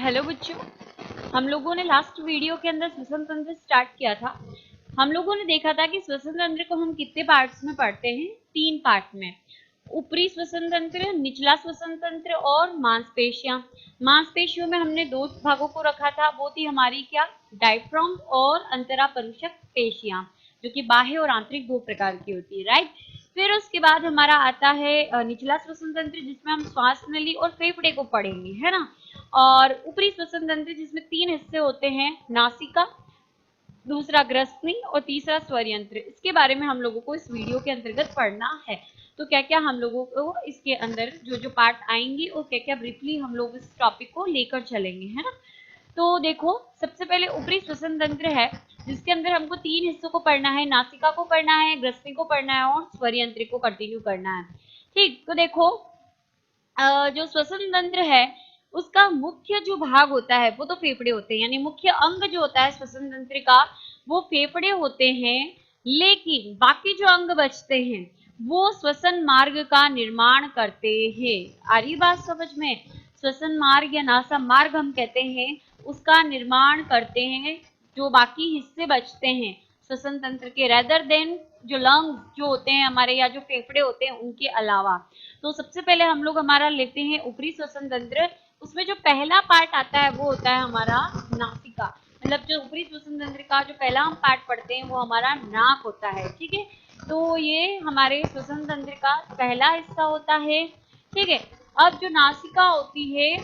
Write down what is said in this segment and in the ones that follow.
Hello बच्चों, हम लोगों ने लास्ट वीडियो के अंदर श्वसन तंत्र स्टार्ट किया था। हम लोगों ने देखा था कि श्वसन तंत्र को हम कितने पार्ट्स में पढ़ते हैं, 3 पार्ट में। ऊपरी श्वसन तंत्र, निचला श्वसन तंत्र और मांसपेशियां। मांसपेशियों में हमने 2 भागों को रखा था, वो थी हमारी क्या, डायफ्राम और अंतरापरूषक पेशियां, जो कि बाह्य और आंतरिक 2 प्रकार की होती है, राइट। फिर उसके बाद हमारा आता है निचला श्वसन तंत्र, जिसमें हम श्वास नली और फेफड़े को पढ़ेंगे, है ना। और ऊपरी श्वसन तंत्र जिसमें 3 हिस्से होते हैं, नासिका, दूसरा ग्रसनी और तीसरा स्वर यंत्र। इसके बारे में हम लोगों को इस वीडियो के अंतर्गत पढ़ना है। तो क्या क्या हम लोगों को इसके अंदर जो जो पार्ट आएंगे और क्या क्या ब्रीफली हम लोग इस टॉपिक को लेकर चलेंगे, है ना। तो देखो, सबसे पहले ऊपरी श्वसन तंत्र है, जिसके अंदर हमको 3 हिस्सों को पढ़ना है, नासिका को पढ़ना है, ग्रसनी को पढ़ना है और स्वर यंत्र को कंटिन्यू करना है। ठीक, तो देखो, जो श्वसन तंत्र है उसका मुख्य जो भाग होता है वो तो फेफड़े होते हैं, यानी मुख्य अंग जो होता है श्वसन तंत्र का वो फेफड़े होते हैं। लेकिन बाकी जो अंग बचते हैं वो श्वसन मार्ग का निर्माण करते हैं। आ रही बात समझ में? श्वसन मार्ग या नासा मार्ग हम कहते हैं, उसका निर्माण करते हैं जो बाकी हिस्से बचते हैं श्वसन तंत्र के, रेदर देन जो लंग्स जो होते हैं हमारे या जो फेफड़े होते हैं उनके अलावा। तो सबसे पहले हम लोग हमारा लेते हैं ऊपरी श्वसन तंत्र। उसमें जो पहला पार्ट आता है वो होता है हमारा नासिका, मतलब जो ऊपरी श्वसन तंत्र का जो पहला हम पार्ट पढ़ते हैं वो हमारा नाक होता है, ठीक है। तो ये हमारे श्वसन तंत्र का पहला हिस्सा होता है, ठीक है। अब जो नासिका होती है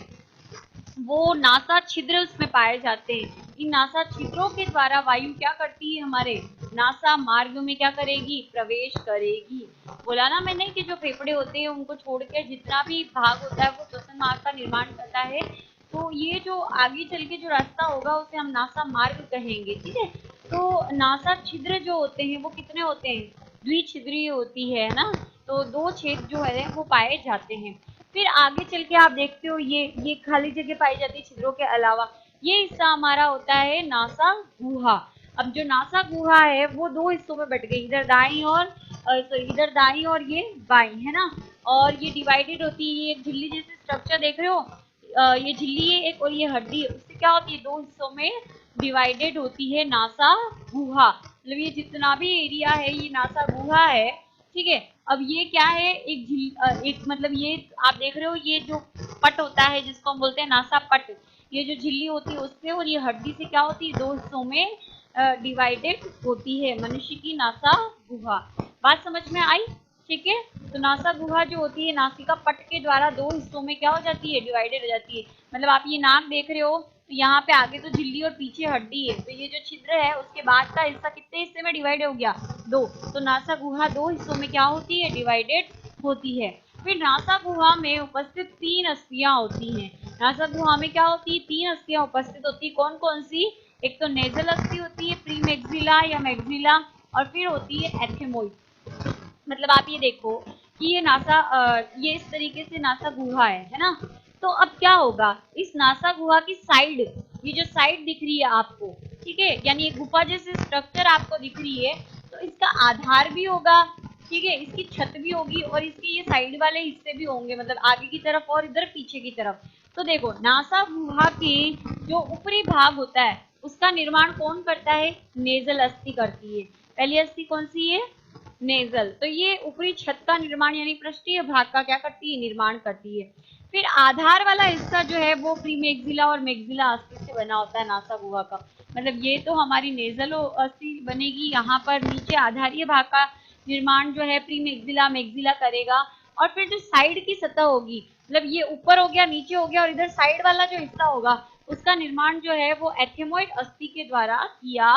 वो नासा छिद्र उसमें पाए जाते हैं। इन नासा छिद्रों के द्वारा वायु क्या करती है, हमारे नासा मार्ग में क्या करेगी, प्रवेश करेगी। बोला ना मैंने कि जो फेफड़े होते हैं उनको छोड़ के जितना भी भाग होता है वो श्वसन मार्ग का निर्माण करता है। तो ये जो आगे चल के जो रास्ता होगा उसे हम नासा मार्ग कहेंगे, ठीक है। तो नासा छिद्र जो होते हैं वो कितने होते हैं, द्विछिद्रीय होती है ना। तो 2 छेद जो है वो पाए जाते हैं। फिर आगे चल के आप देखते हो ये खाली जगह पाई जाती है छिद्रों के अलावा। ये हिस्सा हमारा होता है नासा गुहा। अब जो नासा गुहा है वो 2 हिस्सों में बट गई, इधर दाईं और इधर दाईं और ये बाईं, है ना। और ये डिवाइडेड होती है, ये झिल्ली जैसे स्ट्रक्चर देख रहे हो, ये झिल्ली है एक और ये हड्डी है, उससे क्या होती है 2 हिस्सों में डिवाइडेड होती है नासा गुहा। मतलब ये जितना भी एरिया है ये नासा गुहा है, ठीक है। अब ये क्या है, एक मतलब ये आप देख रहे हो ये जो पट होता है जिसको हम बोलते हैं नासा पट, ये जो झिल्ली होती है उससे और ये हड्डी से क्या होती है 2 हिस्सों में डिवाइडेड होती है मनुष्य की नासा गुहा। बात समझ में आई? ठीक है। तो नासा गुहा जो होती है नासिका पट के द्वारा 2 हिस्सों में क्या हो जाती है, डिवाइडेड हो जाती है। मतलब आप ये नाक देख रहे हो तो यहाँ पे आगे तो झिल्ली और पीछे हड्डी है, तो ये जो छिद्र है उसके बाद का हिस्सा कितने हिस्से में डिवाइड हो गया, 2। तो नासा गुहा 2 हिस्सों में क्या होती है, डिवाइडेड होती है। फिर नासा गुहा में उपस्थित 3 अस्थियां होती हैं। नासा गुहा में क्या होती है, 3 अस्थियां उपस्थित होती है। कौन कौन सी? एक तो नेजल अस्थि होती है, प्री मैक्सिला या मैक्सिला, और फिर होती है एथेमोइड। मतलब आप ये देखो कि ये इस तरीके से नासा गुहा है ना। तो अब क्या होगा, इस नासा गुहा की साइड, ये जो साइड दिख रही है आपको, ठीक है, यानी ये गुफा जैसे स्ट्रक्चर आपको दिख रही है, तो इसका आधार भी होगा, ठीक है, इसकी छत भी होगी और इसके ये साइड वाले हिस्से भी होंगे, मतलब आगे की तरफ और इधर पीछे की तरफ। तो देखो, नासा गुहा की जो ऊपरी भाग होता है उसका निर्माण कौन करता है, नेजल अस्थि करती है। पहली अस्थि कौन सी है, नेजल। तो ये ऊपरी छत का निर्माण यानी पृष्ठीय भाग का क्या करती है, निर्माण करती है। फिर आधार वाला हिस्सा जो है वो प्रीमैक्सिला और मैक्सिला अस्थि से बना होता है नासा गुहा का। मतलब ये तो हमारी नेजल अस्थि बनेगी, यहाँ पर नीचे आधारीय भाग का निर्माण जो है प्रीमैक्सिला मैक्सिला करेगा। और फिर जो साइड की सतह होगी, मतलब ये ऊपर हो गया, नीचे हो गया, और इधर साइड वाला जो हिस्सा होगा उसका निर्माण जो है वो एथेमोइड अस्थि के द्वारा किया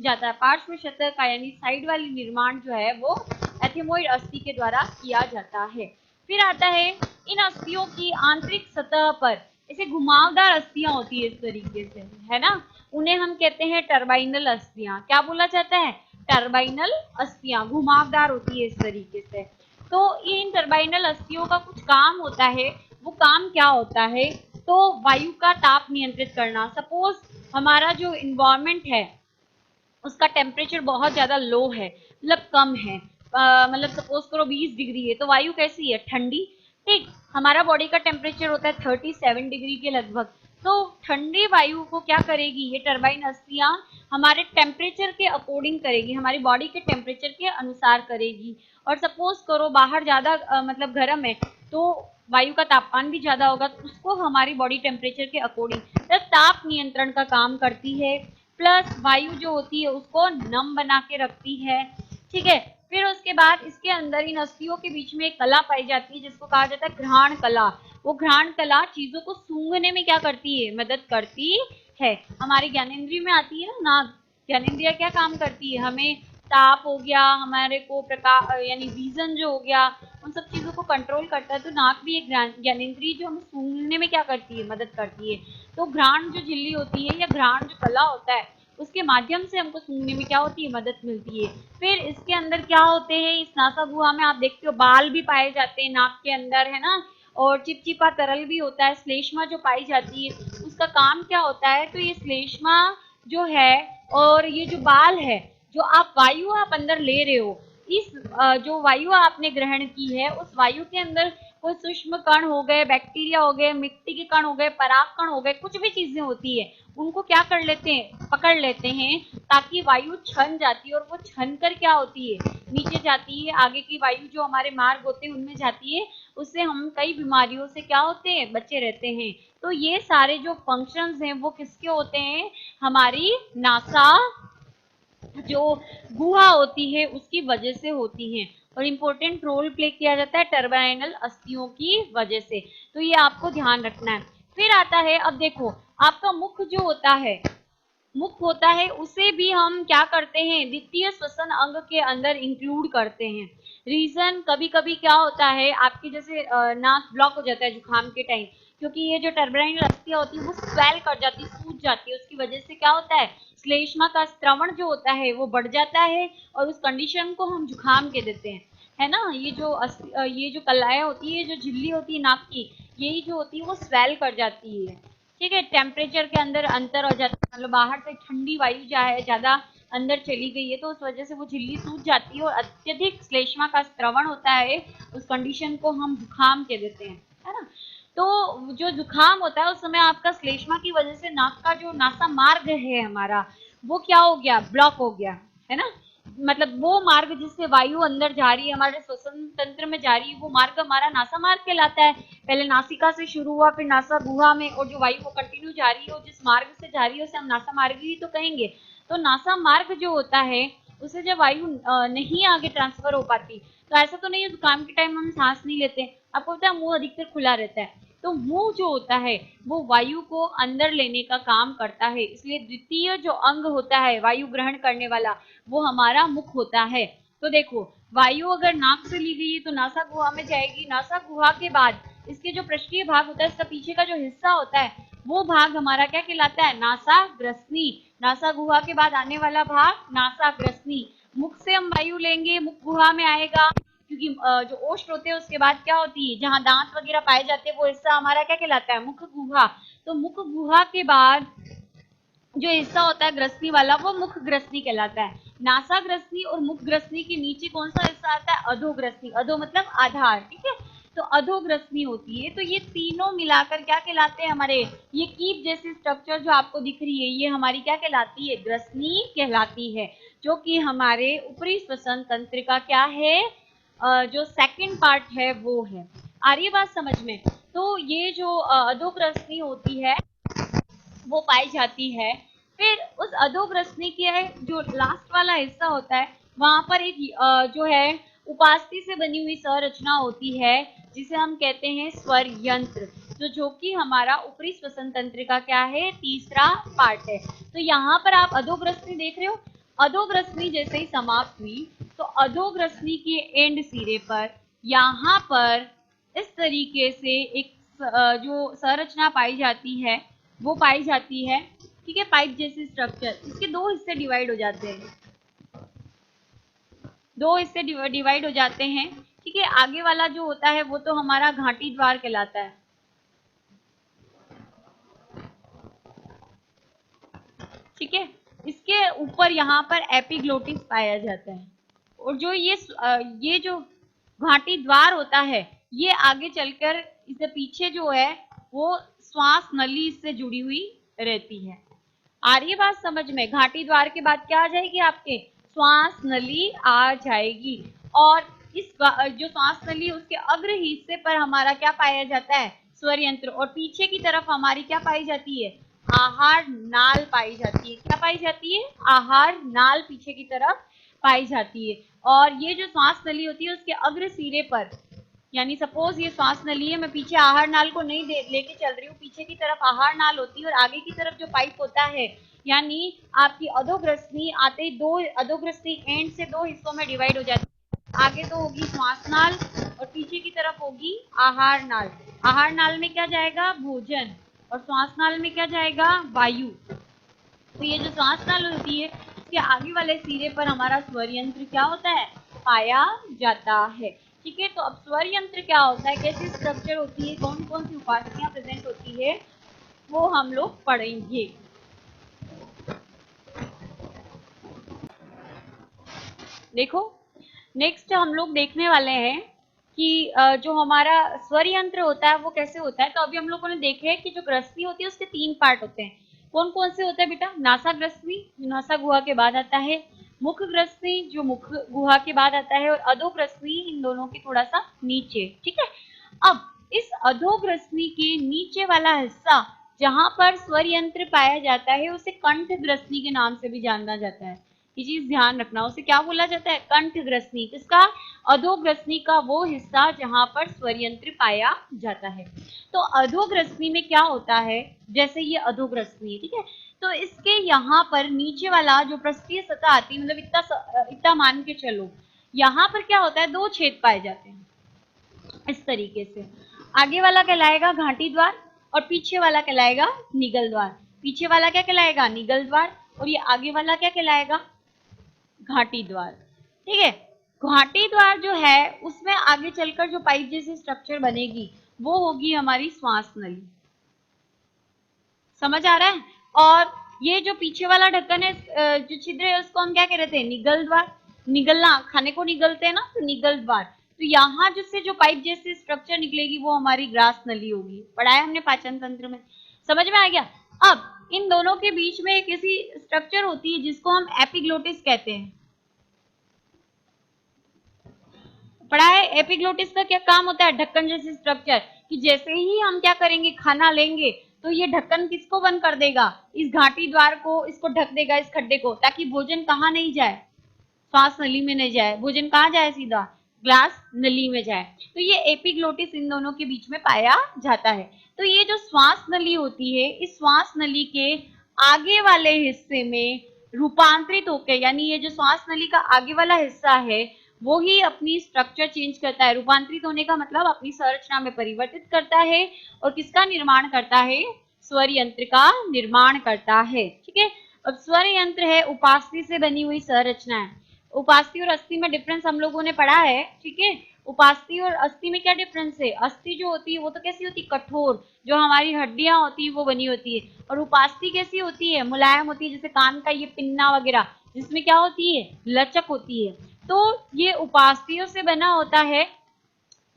जाता है। पार्श्व सतह का यानी साइड वाली निर्माण जो है वो एथेमोइड अस्थि के द्वारा किया जाता है। फिर आता है इन अस्थियों की आंतरिक सतह पर ऐसे घुमावदार अस्थियां होती है इस तरीके से, है ना। उन्हें हम कहते हैं टर्बाइनल अस्थियां। क्या बोला जाता है, टर्बाइनल अस्थियां घुमावदार होती है इस तरीके से। तो इन टर्बाइनल अस्थियों का कुछ काम होता है, वो काम क्या होता है, तो वायु का ताप नियंत्रित करना। सपोज हमारा जो इन्वायरमेंट है उसका टेम्परेचर बहुत ज्यादा लो है, मतलब कम है, मतलब सपोज करो 20 डिग्री है, तो वायु कैसी है, ठंडी। ठीक, हमारा बॉडी का टेम्परेचर होता है 37 डिग्री के लगभग। तो ठंडी वायु को क्या करेगी, ये टरबाइन अस्थियां हमारे टेम्परेचर के अकॉर्डिंग करेगी, हमारी बॉडी के टेम्परेचर के अनुसार करेगी। और सपोज करो बाहर ज्यादा मतलब गर्म है तो वायु का तापमान भी ज्यादा होगा, तो उसको हमारी बॉडी टेम्परेचर के अकॉर्डिंग ताप नियंत्रण का काम करती है। प्लस वायु जो होती है उसको नम बना के रखती है, ठीक है। फिर उसके बाद इसके अंदर इन अस्थियों के बीच में एक कला पाई जाती है जिसको कहा जाता है घ्राण कला। वो घ्राण कला चीजों को सूंघने में क्या करती है, मदद करती है। हमारे ज्ञानेंद्रिय में आती है ना नाक, ज्ञानेंद्रिय क्या काम करती है, हमें ताप हो गया, हमारे को प्रकाश यानी विजन जो हो गया, उन सब चीजों को कंट्रोल करता है। तो नाक भी एक ज्ञानेंद्रिय जो हमें सूंघने में क्या करती है, मदद करती है। तो घ्राण जो झिल्ली होती है या घ्राण जो कला होता है उसके माध्यम से हमको सूंघने में क्या होती है, मदद मिलती है। फिर इसके अंदर क्या होते हैं, इस नासा गुहा में आप देखते हो बाल भी पाए जाते हैं नाक के अंदर, है ना, और चिपचिपा तरल भी होता है। श्लेष्मा जो पाई जाती है उसका काम क्या होता है, तो ये श्लेष्मा जो है और ये जो बाल है, जो आप वायु आप अंदर ले रहे हो, इस जो वायु आपने ग्रहण की है उस वायु के अंदर कोई सूक्ष्म कण हो गए, बैक्टीरिया हो गए, मिट्टी के कण हो गए, पराग कण हो गए, कुछ भी चीजें होती है उनको क्या कर लेते हैं, पकड़ लेते हैं, ताकि वायु छन जाती है और वो छन कर क्या होती है, नीचे जाती है, आगे की वायु जो हमारे मार्ग होते हैं उनमें जाती है, उससे हम कई बीमारियों से क्या होते हैं, बचे रहते हैं। तो ये सारे जो फंक्शंस हैं वो किसके होते हैं, हमारी नासा जो गुहा होती है उसकी वजह से होती हैं। और इम्पोर्टेंट रोल प्ले किया जाता है टर्बाइनल अस्थियों की वजह से, तो ये आपको ध्यान रखना है। फिर आता है, अब देखो आपका मुख जो होता है, मुख होता है उसे भी हम क्या करते हैं, द्वितीय श्वसन अंग के अंदर इंक्लूड करते हैं। रीजन कभी कभी क्या होता है, आपकी जैसे नाक ब्लॉक हो जाता है जुकाम के टाइम, क्योंकि ये जो टर्बाइनल अस्थियां होती है वो स्वेल कर जाती है, सूज जाती है, उसकी वजह से क्या होता है, श्लेष्मा का स्त्रवण जो होता है वो बढ़ जाता है, और उस कंडीशन को हम जुकाम के देते हैं, है ना। ये जो कलाएं होती है, जो झिल्ली होती है नाक की, यही जो होती है वो स्वेल कर जाती है, ठीक है। टेम्परेचर के अंदर अंतर हो जाता है, मतलब बाहर से ठंडी वायु ज्यादा अंदर चली गई है तो उस वजह से वो झिल्ली सूज जाती है और अत्यधिक श्लेष्मा का स्त्रवण होता है, उस कंडीशन को हम जुकाम कह देते हैं, है ना। तो जो जुकाम होता है उस समय आपका श्लेष्मा की वजह से नाक का जो नासा मार्ग है हमारा, वो क्या हो गया, ब्लॉक हो गया, है ना। मतलब वो मार्ग जिससे वायु अंदर जा रही है, हमारे श्वसन तंत्र में जा रही है, वो मार्ग हमारा नासा मार्ग कहलाता है। पहले नासिका से शुरू हुआ, फिर नासा गुहा में, और जो वायु को कंटिन्यू जा रही है और जिस मार्ग से जा रही है उसे हम नासा मार्ग ही तो कहेंगे। तो नासा मार्ग जो होता है उसे जब वायु नहीं आगे ट्रांसफर हो पाती, तो ऐसा तो नहीं है जुकाम के टाइम हम सांस नहीं लेते, आपको पता है मुंह अधिकतर खुला रहता है, तो मुंह जो होता है वो वायु को अंदर लेने का काम करता है, इसलिए द्वितीय जो अंग होता है वायु ग्रहण करने वाला वो हमारा मुख होता है। तो देखो वायु अगर नाक से ली गई है तो नासा गुहा में जाएगी, नासा गुहा के बाद इसके जो पृष्ठीय भाग होता है, इसका पीछे का जो हिस्सा होता है वो भाग हमारा क्या कहलाता है, नासा ग्रसनी। नासा गुहा के बाद आने वाला भाग नासा ग्रसनी। मुख से हम वायु लेंगे, मुख गुहा में आएगा, क्योंकि जो ओष्ठ होते हैं उसके बाद क्या होती है, जहां दांत वगैरह पाए जाते हैं वो हिस्सा हमारा क्या कहलाता है, मुख गुहा। तो मुख गुहा के बाद जो हिस्सा होता है ग्रसनी वाला वो मुख ग्रसनी कहलाता है। नासा ग्रसनी और मुख ग्रसनी के नीचे कौन सा हिस्सा आता है, अधोग्रसनी। अधो मतलब आधार, ठीक है। तो अधोग्रसनी होती है। तो ये तीनों मिलाकर क्या कहलाते हैं हमारे, ये कीप जैसी स्ट्रक्चर जो आपको दिख रही है ये हमारी क्या कहलाती है, ग्रसनी कहलाती है, जो कि हमारे ऊपरी श्वसन तंत्र का क्या है, जो सेकंड पार्ट है वो है। आ रही है बात समझ में। तो ये जो अधोग्रसनी होती है वो पाई जाती है। फिर उस अधोग्रसनी की जो लास्ट वाला हिस्सा होता है वहां पर एक जो है उपास्थि से बनी हुई संरचना होती है जिसे हम कहते हैं स्वर यंत्र, जो कि हमारा ऊपरी श्वसन तंत्र का क्या है, तीसरा पार्ट है। तो यहाँ पर आप अधोग्रसनी देख रहे हो, अधोग्रसनी जैसे ही समाप्त हुई तो अधोग्रसनी के एंड सिरे पर यहाँ पर इस तरीके से एक जो संरचना पाई जाती है वो पाई जाती है, ठीक है, पाइप जैसी स्ट्रक्चर। इसके दो हिस्से डिवाइड हो जाते हैं, दो हिस्से डिवाइड हो जाते हैं, ठीक है। आगे वाला जो होता है वो तो हमारा घाटी द्वार कहलाता है, ठीक है। इसके ऊपर यहाँ पर एपिग्लोटिस पाया जाता है, और जो ये जो घाटी द्वार होता है ये आगे चलकर इसे पीछे जो है वो श्वास नली इससे जुड़ी हुई रहती है। आ रही है बात समझ में? घाटी द्वार के बाद क्या आ जाएगी आपके? श्वास नली आ जाएगी। और इस जो श्वास नली है उसके अग्र हिस्से पर हमारा क्या पाया जाता है? स्वर यंत्र। और पीछे की तरफ हमारी क्या पाई जाती है? आहार नाल पाई जाती है। क्या पाई जाती है? आहार नाल पीछे की तरफ पाई जाती है। और ये जो श्वास नली होती है उसके अग्र सिरे पर, यानी सपोज ये श्वास नली है, मैं पीछे आहार नाल को नहीं लेके चल रही हूँ, पीछे की तरफ आहार नाल होती है और आगे की तरफ जो पाइप होता है, यानी आपकी अधोग्रसनी आते ही दो अधोग्रसनी एंड से दो हिस्सों में डिवाइड हो जाती है। आगे तो होगी श्वास नाल और पीछे की तरफ होगी आहार नाल। आहार नाल में क्या जाएगा? भोजन। और श्वास नाल में क्या जाएगा? वायु। तो ये जो श्वास नाल होती है उसके आगे वाले सिरे पर हमारा स्वर यंत्र क्या होता है? पाया जाता है। ठीक है, तो अब स्वर यंत्र क्या होता है, कैसी स्ट्रक्चर होती है, कौन कौन सी उपाधियां प्रेजेंट होती है, वो हम लोग पढ़ेंगे। देखो, नेक्स्ट हम लोग देखने वाले हैं कि जो हमारा स्वर यंत्र होता है वो कैसे होता है। तो अभी हम लोगों ने देखे कि जो ग्रसनी होती है उसके 3 पार्ट होते हैं। कौन कौन से होते हैं बेटा? नासा ग्रसनी जो नासा गुहा के बाद आता है, मुख ग्रसनी जो मुख गुहा के बाद आता है, और अधोग्रसनी इन दोनों के थोड़ा सा नीचे। ठीक है, अब इस अधोग्रसनी के नीचे वाला हिस्सा जहां पर स्वर यंत्र पाया जाता है उसे कंठ ग्रसनी के नाम से भी जाना जाता है। ये चीज ध्यान रखना, उसे क्या बोला जाता है? कंठ ग्रसनी। किसका? अधोग्रसनी का वो हिस्सा जहां पर स्वर यंत्र पाया जाता है। तो अधोग्रसनी में क्या होता है, जैसे ये अधोग्रसनी है, ठीक है, तो इसके यहाँ पर नीचे वाला जो पृष्ठीय सतह आती है, मतलब इतना मान के चलो, यहाँ पर क्या होता है? 2 छेद पाए जाते हैं इस तरीके से। आगे वाला कहलाएगा घाटी द्वार और पीछे वाला कहलाएगा निगल द्वार। पीछे वाला क्या कहलाएगा? निगल द्वार। और ये आगे वाला क्या कहलाएगा? घाटी द्वार। ठीक है, घाटी द्वार जो है उसमें आगे चलकर जो पाइप जैसी स्ट्रक्चर बनेगी वो होगी हमारी श्वास नली। समझ आ रहा है? और ये जो पीछे वाला ढक्कन है, जो छिद्र है, उसको हम क्या कह रहे थे? निगल द्वार। निगलना, खाने को निगलते हैं ना, तो निगल द्वार। तो यहाँ जिससे जो पाइप जैसी स्ट्रक्चर निकलेगी वो हमारी ग्रास नली होगी। पढ़ाया हमने पाचन तंत्र में, समझ में आ गया? अब इन दोनों के बीच में एक ऐसी स्ट्रक्चर होती है जिसको हम एपिग्लोटिस कहते हैं। पढ़ा है? एपिग्लोटिस का क्या काम होता है? ढक्कन जैसी स्ट्रक्चर, कि जैसे ही हम क्या करेंगे? खाना लेंगे, तो ये ढक्कन किसको बंद कर देगा? इस घाटी द्वार को, इसको ढक देगा, इस खड्डे को, ताकि भोजन कहाँ नहीं जाए? श्वास नली में नहीं जाए। भोजन कहाँ जाए? सीधा ग्लास नली में जाए। तो ये एपिग्लोटिस इन दोनों के बीच में पाया जाता है। तो ये जो श्वास नली होती है, इस श्वास नली के आगे वाले हिस्से में रूपांतरित होकर, यानी ये जो श्वास नली का आगे वाला हिस्सा है वो ही अपनी स्ट्रक्चर चेंज करता है। रूपांतरित होने का मतलब अपनी संरचना में परिवर्तित करता है। और किसका निर्माण करता है? स्वर यंत्र का निर्माण करता है। ठीक है, अब स्वर यंत्र है उपास्थि से बनी हुई संरचना है। उपास्थि और अस्थि में डिफरेंस हम लोगों ने पढ़ा है। ठीक है, उपास्थि और अस्थि में क्या डिफरेंस है? अस्थि जो होती है वो तो कैसी होती है? कठोर, जो हमारी हड्डियां होती है वो बनी होती है। और उपास्थि कैसी होती है? मुलायम होती है, जैसे कान का ये पिन्ना वगैरह, जिसमें क्या होती है? लचक होती है। तो ये उपास्थियों से बना होता है।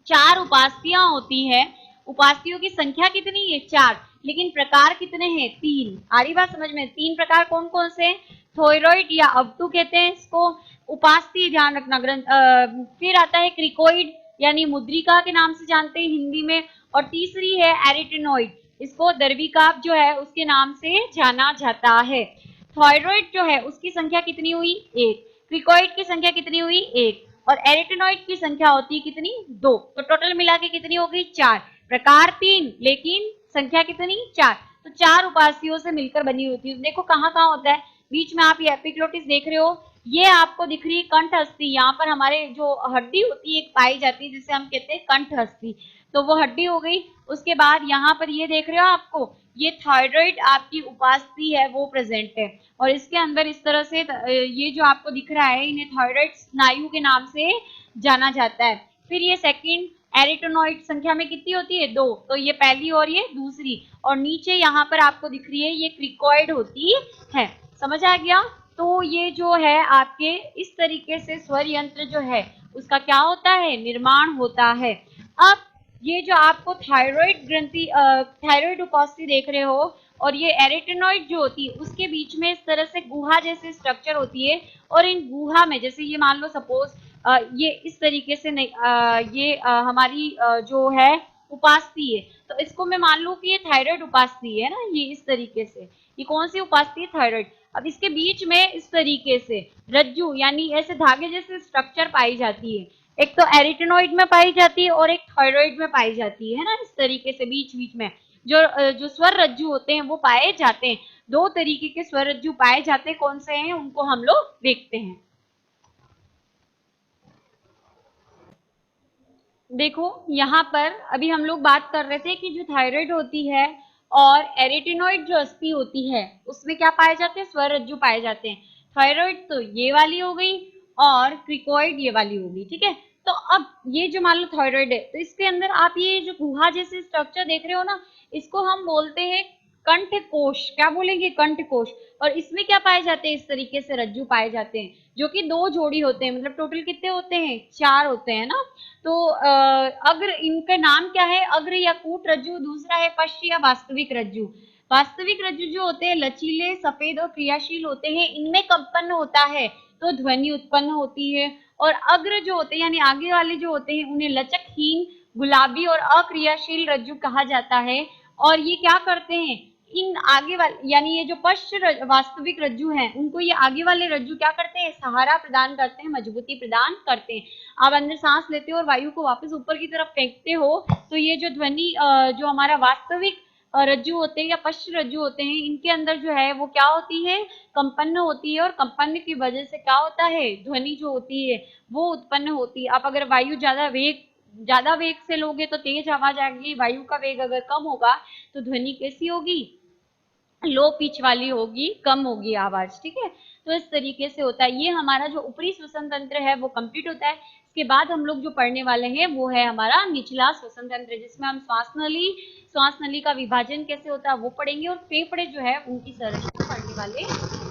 4 उपास्थियां होती है। उपास्थियों की संख्या कितनी है? 4, लेकिन प्रकार कितने हैं? 3। आ रही बात समझ में? 3 प्रकार कौन कौन से? थायराइड या अवटू कहते हैं इसको, उपास्थि, ध्यान रखना। फिर आता है क्रिकोइड, यानी मुद्रिका के नाम से जानते हैं हिंदी में। और तीसरी है एरिटेनोइड, इसको दर्विकाप जो है उसके नाम से जाना जाता है। थायराइड जो है उसकी संख्या कितनी हुई? 1। क्रिकोइड की संख्या कितनी हुई? 1। और एरिटेनोइड की संख्या होती है कितनी? 2। तो टोटल मिला के कितनी हो गई? 4। प्रकार 3, लेकिन संख्या कितनी? 4। तो 4 उपास्थियों से मिलकर बनी होती है। देखो कहाँ कहाँ होता है, बीच में आप ये एपिग्लोटिस देख रहे हो, ये आपको दिख रही है कंठ अस्थि। यहाँ पर हमारे जो हड्डी होती है पाई जाती है जिसे हम कहते हैं कंठ अस्थि, तो वो हड्डी हो गई। उसके बाद यहाँ पर ये देख रहे हो आपको, ये थायराइड आपकी उपास्थि है वो प्रेजेंट है। और इसके अंदर इस तरह से ये जो आपको दिख रहा है, इन्हें थायराइड स्नायु के नाम से जाना जाता है। फिर ये सेकंड एरिटेनोइड संख्या में कितनी होती है? 2। तो ये पहली और ये दूसरी। और नीचे यहाँ पर आपको दिख रही है ये क्रिकोइड होती है। समझ आ गया? तो ये जो है आपके इस तरीके से स्वर यंत्र जो है उसका क्या होता है? निर्माण होता है। अब ये जो आपको थायराइड ग्रंथि थायराइड उपास्थि देख रहे हो और ये एरेटेनॉइड जो होती है उसके बीच में इस तरह से गुहा जैसे स्ट्रक्चर होती है और इन गुहा में जैसे ये मान लो सपोज ये इस तरीके से नहीं ये हमारी जो है उपास्थि है, तो इसको मैं मान लूं कि ये थायराइड उपास्थि है ना, ये इस तरीके से, ये कौन सी उपास्थि है? थायराइड। अब इसके बीच में इस तरीके से रज्जु यानी ऐसे धागे जैसे स्ट्रक्चर पाई जाती है, एक तो एरिटेनॉइड में पाई जाती है और एक थायराइड में पाई जाती है ना, इस तरीके से बीच बीच में जो स्वर रज्जु होते हैं वो पाए जाते हैं। दो तरीके के स्वर रज्जु पाए जाते हैं, कौन से हैं उनको हम लोग देखते हैं। देखो यहाँ पर अभी हम लोग बात कर रहे थे कि जो थायराइड होती है और एरेटिनॉइड जो अस्थि होती है उसमें क्या पाए जाते हैं? स्वर रज्जु पाए जाते हैं। थायराइड तो ये वाली हो गई और क्रिकोइड ये वाली होगी, ठीक है। तो अब ये जो मान लो थायराइड है तो इसके अंदर आप ये जो गुहा जैसे स्ट्रक्चर देख रहे हो ना, इसको हम बोलते हैं कंठ कोश। क्या बोलेंगे? कंठ कोश। और इसमें क्या पाए जाते हैं? इस तरीके से रज्जु पाए जाते हैं जो कि दो जोड़ी होते हैं, मतलब टोटल कितने होते हैं? चार होते हैं ना। तो अग्र, इनका नाम क्या है? अग्र या कूट रज्जु, दूसरा है पश्च या वास्तविक रज्जु। वास्तविक रज्जु जो होते हैं लचीले, सफेद और क्रियाशील होते हैं, इनमें कंपन होता है तो ध्वनि उत्पन्न होती है। और अग्र जो होते हैं यानी आगे वाले जो होते हैं उन्हें लचकहीन, गुलाबी और अक्रियाशील रज्जु कहा जाता है। और ये क्या करते हैं? इन आगे वाले यानी ये जो पश्च वास्तविक रज्जु हैं उनको ये आगे वाले रज्जु क्या करते हैं? सहारा प्रदान करते हैं, मजबूती प्रदान करते हैं। आप अंदर सांस लेते हो और वायु को वापस ऊपर की तरफ फेंकते हो तो ये जो ध्वनि जो हमारा वास्तविक रज्जु होते हैं या पश्च रज्जु होते हैं, इनके अंदर जो है वो क्या होती है? कंपन होती है। और कंपन की वजह से क्या होता है? ध्वनि जो होती है वो उत्पन्न होती है। आप अगर वायु ज्यादा वेग से लोगे तो तेज आवाज आएगी, वायु का वेग अगर कम होगा तो ध्वनि कैसी होगी? लो पिच वाली होगी, कम होगी आवाज, ठीक है। तो इस तरीके से होता है। ये हमारा जो ऊपरी श्वसन तंत्र है वो कंप्लीट होता है। इसके बाद हम लोग जो पढ़ने वाले हैं वो है हमारा निचला श्वसन तंत्र, जिसमें हम श्वास नली का विभाजन कैसे होता है वो पढ़ेंगे और फेफड़े जो है उनकी संरचना पढ़ने वाले